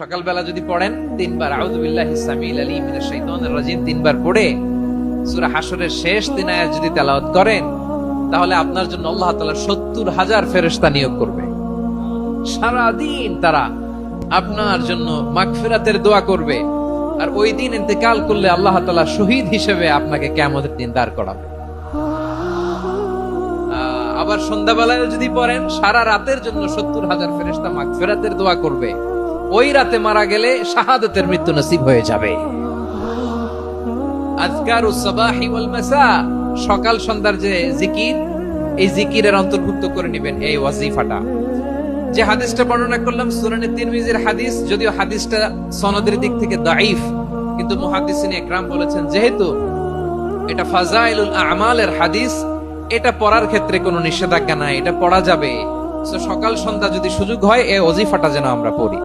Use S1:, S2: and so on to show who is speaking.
S1: সকালবেলা যদি পড়েন 3 বার আউযু বিল্লাহিস সামিল আলিম মিনাশ শাইতানির রাজিম 3 বার পড়ে সূরা হাশরের শেষ 3 আয়াত যদি তেলাওয়াত করেন, তাহলে আপনার জন্য আল্লাহ তাআলা 70,000 ফেরেশতা নিয়োগ করবে। সারা দিন তারা আপনার জন্য মাগফিরাতের দোয়া করবে। আর ওই দিন ইন্তেকাল করলে আল্লাহ তাআলা শহীদ হিসেবে আপনাকে কিয়ামতের দিন দাঁড় করাবে। আবার সন্ধ্যাবেলায় যদি পড়েন, সারা রাতের জন্য 70,000 ফেরেশতা মাগফিরাতের দোয়া করবে। ওই রাতে মারা গেলে শাহাদাতের মৃত্যু নসিব হয়ে যাবে। আযকারুস সাবাহি ওয়াল মাসা, সকাল সন্ধ্যার যে জিকির, এই জিকিরের অন্তর্ভুক্ত করে নেবেন এই ওয়াজিফাটা। যে হাদিসটা বর্ণনা করলাম সুনানে তিরমিজির হাদিস, যদিও হাদিসটা সনদের দিক থেকে দাঈফ, কিন্তু মুহাদ্দিসিন ইকরাম বলেছেন যেহেতু এটা ফাজাইলুল আমালের হাদিস, এটা পড়ার ক্ষেত্রে কোনো নিষেধাজ্ঞা নাই, এটা পড়া যাবে। সকাল সন্ধ্যা যদি সুযোগ হয় এই ওয়াজিফাটা যেন আমরা পড়ি।